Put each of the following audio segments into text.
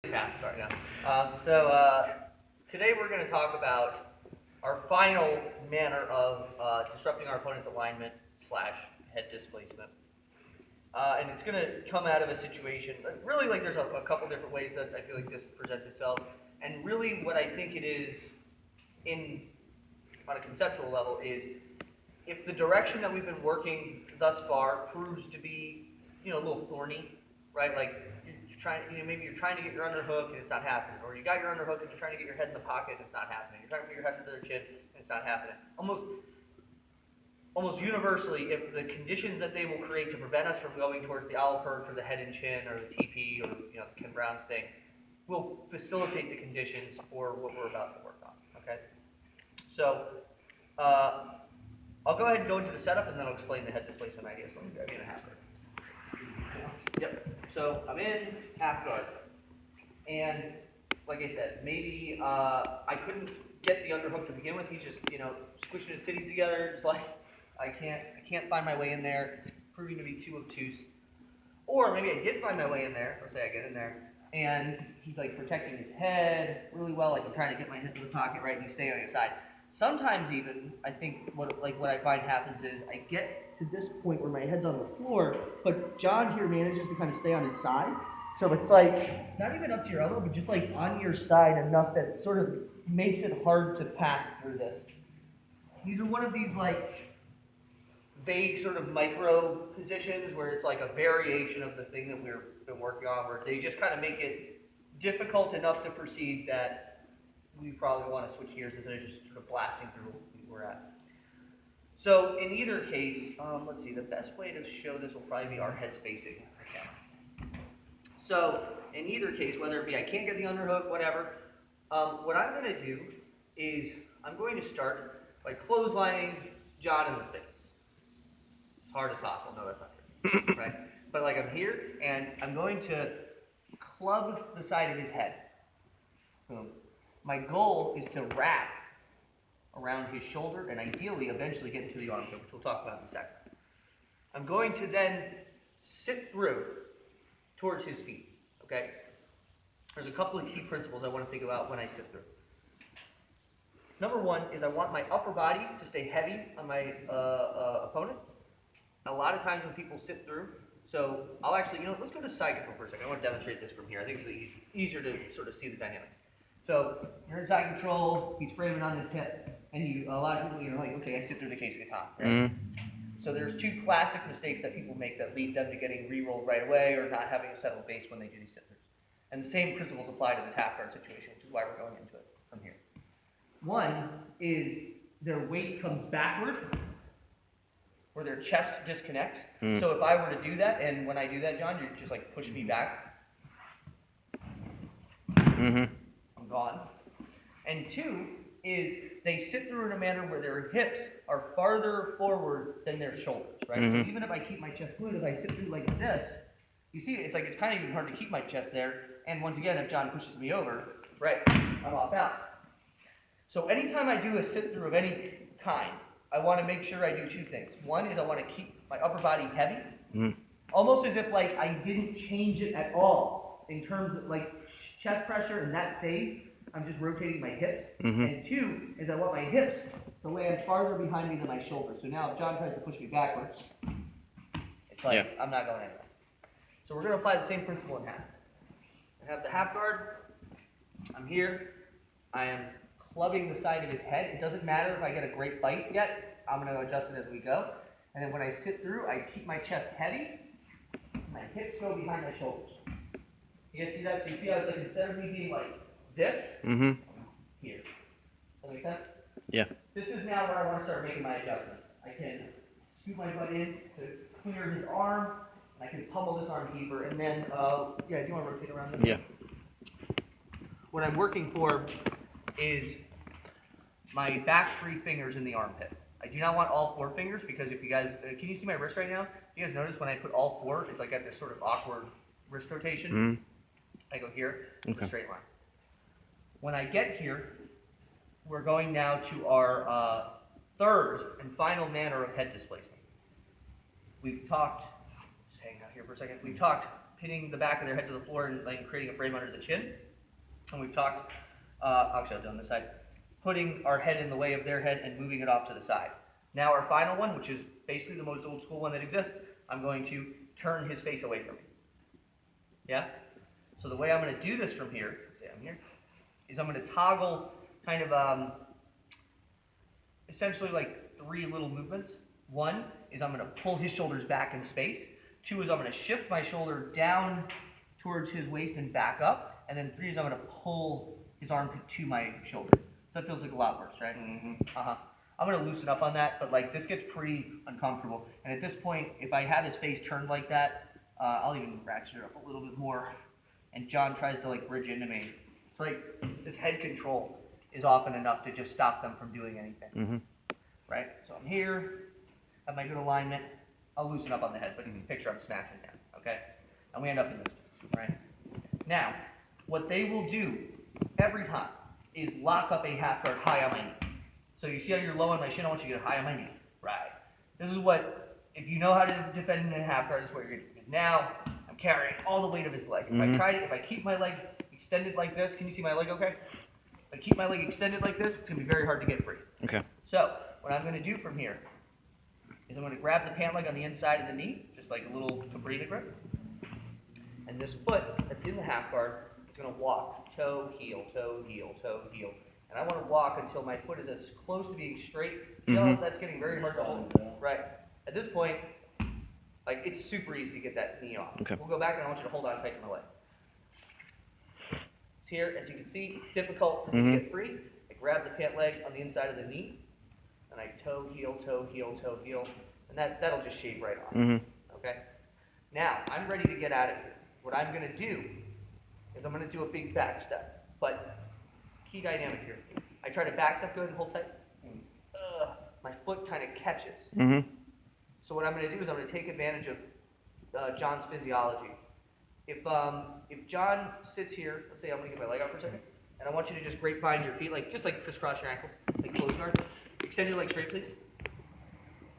Today we're going to talk about our final manner of disrupting our opponent's alignment slash head displacement. And it's going to come out of a situation, really like there's a couple different ways that I feel like this presents itself. And really what I think it is on a conceptual level is if the direction that we've been working thus far proves to be, a little thorny, right? Like you're trying, maybe you're trying to get your underhook and it's not happening, or you got your underhook and you're trying to get your head in the pocket and it's not happening. You're trying to put your head under their chin and it's not happening. Almost universally, if the conditions that they will create to prevent us from going towards the owl perch or the head and chin or the TP or the Ken Brown's thing, will facilitate the conditions for what we're about to work on. Okay, so. I'll go ahead and go into the setup and then I'll explain the head displacement ideas. Let me grab you in a half guard. Yep. So I'm in half guard. And like I said, maybe I couldn't get the underhook to begin with. He's just, squishing his titties together. Just like I can't find my way in there. It's proving to be too obtuse. Or maybe I did find my way in there. Let's say I get in there. And he's like protecting his head really well. Like I'm trying to get my head to the pocket, right? And he's staying on his side. Sometimes even, I think what I find happens is I get to this point where my head's on the floor, but John here manages to kind of stay on his side. So it's like, not even up to your elbow, but just like on your side enough that it sort of makes it hard to pass through this. These are one of these like vague sort of micro positions where it's like a variation of the thing that we've been working on, where they just kind of make it difficult enough to perceive that we probably want to switch gears instead of just sort of blasting through what we're at. So in either case, let's see, the best way to show this will probably be our heads facing the camera. So in either case, whether it be I can't get the underhook, whatever, what I'm going to do is I'm going to start by clotheslining John in the face. As hard as possible. No, that's not true, right? But like I'm here, and I'm going to club the side of his head. Boom. My goal is to wrap around his shoulder and ideally eventually get into the armpit, which we'll talk about in a second. I'm going to then sit through towards his feet, okay? There's a couple of key principles I want to think about when I sit through. Number one is I want my upper body to stay heavy on my opponent. A lot of times when people sit through, so I'll actually, let's go to side control for a second. I want to demonstrate this from here. I think it's easier to sort of see the dynamics. So you're in side control, he's framing on his hip, and a lot of people, like, okay, I sit through the case of time. Right? Mm-hmm. So there's two classic mistakes that people make that lead them to getting re-rolled right away or not having a settled base when they do these sit-throughs. And the same principles apply to this half guard situation, which is why we're going into it from here. One is their weight comes backward, or their chest disconnects. Mm. So if I were to do that, and when I do that, John, you're just like pushing me back. Mm-hmm. Gone. And two is they sit through in a manner where their hips are farther forward than their shoulders, right? Mm-hmm. So even if I keep my chest glued, if I sit through like this, you see it's kind of even hard to keep my chest there. And once again, if John pushes me over, right, I'm off balance. So anytime I do a sit through of any kind, I want to make sure I do two things. One is I want to keep my upper body heavy, almost as if like I didn't change it at all in terms of like chest pressure, and that stays. I'm just rotating my hips. Mm-hmm. And two is I want my hips to land farther behind me than my shoulders. So now if John tries to push me backwards, it's like I'm not going anywhere. So we're going to apply the same principle in half. I have the half guard. I'm here. I am clubbing the side of his head. It doesn't matter if I get a great bite yet. I'm going to adjust it as we go. And then when I sit through, I keep my chest heavy. My hips go behind my shoulders. You guys see that? So you see how it's like instead of me being like this, here. Does that make sense? Yeah. This is now where I want to start making my adjustments. I can scoop my butt in to clear his arm, and I can pummel this arm deeper, and then, do you want to rotate around this? Yeah. What I'm working for is my back 3 fingers in the armpit. I do not want all 4 fingers because if you guys, can you see my wrist right now? You guys notice when I put all 4, it's like at this sort of awkward wrist rotation. Mm-hmm. I go here, it's a straight line. When I get here, we're going now to our third and final manner of head displacement. We've talked, just hang out here for a second, we've talked pinning the back of their head to the floor and like creating a frame under the chin. And we've talked, actually I'll do on this side, putting our head in the way of their head and moving it off to the side. Now our final one, which is basically the most old school one that exists, I'm going to turn his face away from me. Yeah? So the way I'm going to do this from here, say I'm here, is I'm going to toggle kind of essentially like 3 little movements. 1 is I'm going to pull his shoulders back in space. 2 is I'm going to shift my shoulder down towards his waist and back up. And then 3 is I'm going to pull his armpit to my shoulder. So that feels like a lot worse, right? Mm-hmm. I'm going to loosen up on that, but like this gets pretty uncomfortable. And at this point, if I have his face turned like that, I'll even ratchet it up a little bit more. And John tries to like bridge into me. So like this head control is often enough to just stop them from doing anything. Mm-hmm. Right? So I'm here, have my good alignment. I'll loosen up on the head, but picture I'm smashing down. Okay? And we end up in this position, right? Now, what they will do every time is lock up a half guard high on my knee. So you see how you're low on my shin, I want you to get high on my knee. Right. This is what, if you know how to defend in a half guard, this is what you're going to do. Because now I'm carrying all the weight of his leg. If I keep my leg extended like this, can you see my leg okay? If I keep my leg extended like this, it's going to be very hard to get free. Okay. So what I'm going to do from here is I'm going to grab the pant leg on the inside of the knee, just like a little cabrita grip. And this foot that's in the half guard is going to walk toe, heel, toe, heel, toe, heel. And I want to walk until my foot is as close to being straight. So that's getting very hard to hold. Right. At this point, like it's super easy to get that knee off. Okay. We'll go back and I want you to hold on tight to my leg. It's here, as you can see, it's difficult for me to get free. I grab the pant leg on the inside of the knee, and I toe, heel, toe, heel, toe, heel, and that'll just shave right off. Okay. Now I'm ready to get out of here. What I'm going to do is I'm going to do a big back step, but key dynamic here. I try to back step, go ahead and hold tight. My foot kind of catches. So what I'm going to do is I'm going to take advantage of John's physiology. If John sits here, let's say I'm going to get my leg out for a second, and I want you to just grapevine your feet, like just like crisscross your ankles, like close guard. Extend your legs straight, please.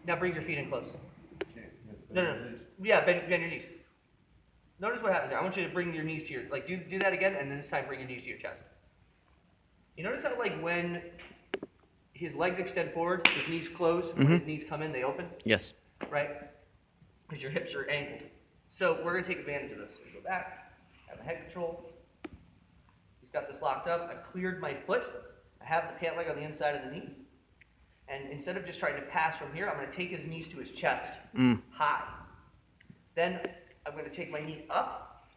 Now bring your feet in close. No. Yeah, bend your knees. Notice what happens there. I want you to bring your knees to your, like do that again, and then this time bring your knees to your chest. You notice how like when his legs extend forward, his knees close, when his knees come in, they open? Yes. Right? Because your hips are angled. So we're going to take advantage of this. So we go back, have a head control. He's got this locked up. I've cleared my foot. I have the pant leg on the inside of the knee. And instead of just trying to pass from here, I'm going to take his knees to his chest, high. Then I'm going to take my knee up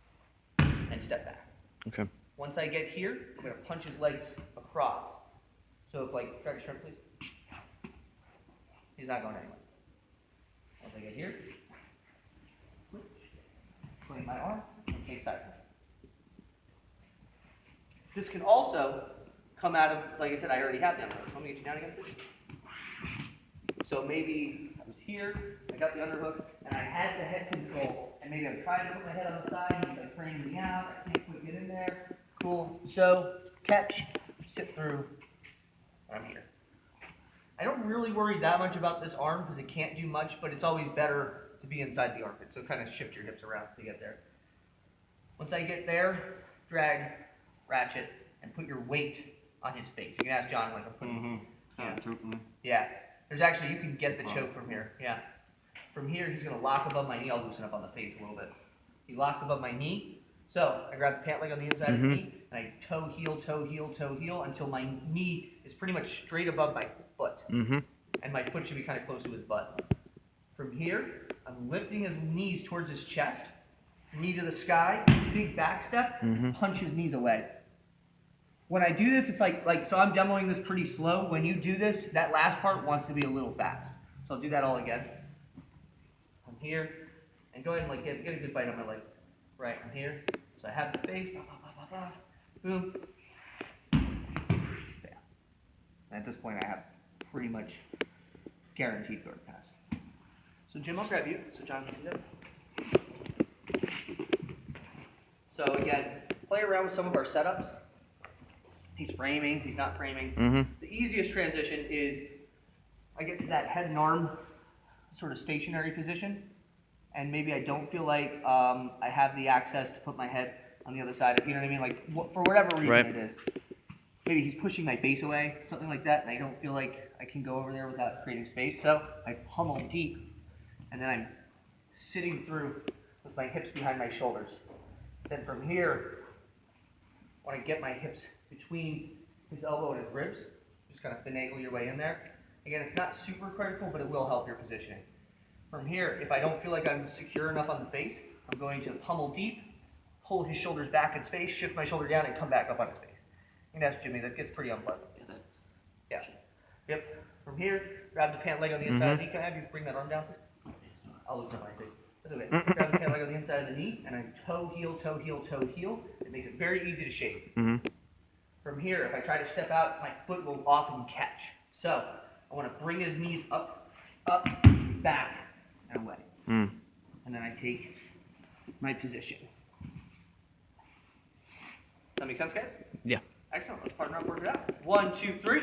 and step back. Okay. Once I get here, I'm going to punch his legs across. So if like, try to shrimp please. He's not going anywhere. Once I get here, swing my arm, and take side. This can also come out of, like I said, I already have the underhook. Let me get you down again. So maybe I was here, I got the underhook, and I had the head control, and maybe I'm trying to put my head on the side, he's like framing me out, I can't quite get in there. Cool. So catch, sit through, and I'm here. I don't really worry that much about this arm because it can't do much, but it's always better to be inside the armpit. So kind of shift your hips around to get there. Once I get there, drag, ratchet, and put your weight on his face. You can ask John, like I'm putting. Yeah. There's actually, you can get the choke from here. Yeah. From here, he's going to lock above my knee. I'll loosen up on the face a little bit. He locks above my knee. So I grab the pant leg on the inside of the knee, and I toe, heel, toe, heel, toe, heel, until my knee is pretty much straight above my foot. And my foot should be kind of close to his butt. From here, I'm lifting his knees towards his chest, knee to the sky, big back step, punch his knees away. When I do this, it's like so I'm demoing this pretty slow. When you do this, that last part wants to be a little fast. So I'll do that all again. I'm here, and go ahead and like get a good bite on my leg. Right, I'm here. So I have the face, boom. Yeah. And at this point, I have pretty much guaranteed guard pass. So Jim, I'll grab you, so John can see that. So again, play around with some of our setups. He's framing, he's not framing. The easiest transition is I get to that head and arm sort of stationary position. and maybe I don't feel like I have the access to put my head on the other side of, you know what I mean? Like, for whatever reason it is. Maybe he's pushing my face away, something like that, and I don't feel like I can go over there without creating space. So I pummel deep, and then I'm sitting through with my hips behind my shoulders. Then from here, when I get my hips between his elbow and his ribs, just kind of finagle your way in there. Again, it's not super critical, but it will help your positioning. From here, if I don't feel like I'm secure enough on the face, I'm going to pummel deep, pull his shoulders back in space, shift my shoulder down, and come back up on his face. And that's Jimmy, that gets pretty unpleasant. Yeah. Yep. From here, grab the pant leg on the inside of the knee. Can I have you bring that arm down, please? I'll loosen my face. That's okay. Grab the pant leg on the inside of the knee, and I toe, heel, toe, heel, toe, heel. It makes it very easy to shape. From here, if I try to step out, my foot will often catch. So I want to bring his knees up, back, and away. And then I take my position. Does that make sense, guys? Yeah. Excellent. Let's partner up, work it out. 1, 2, 3.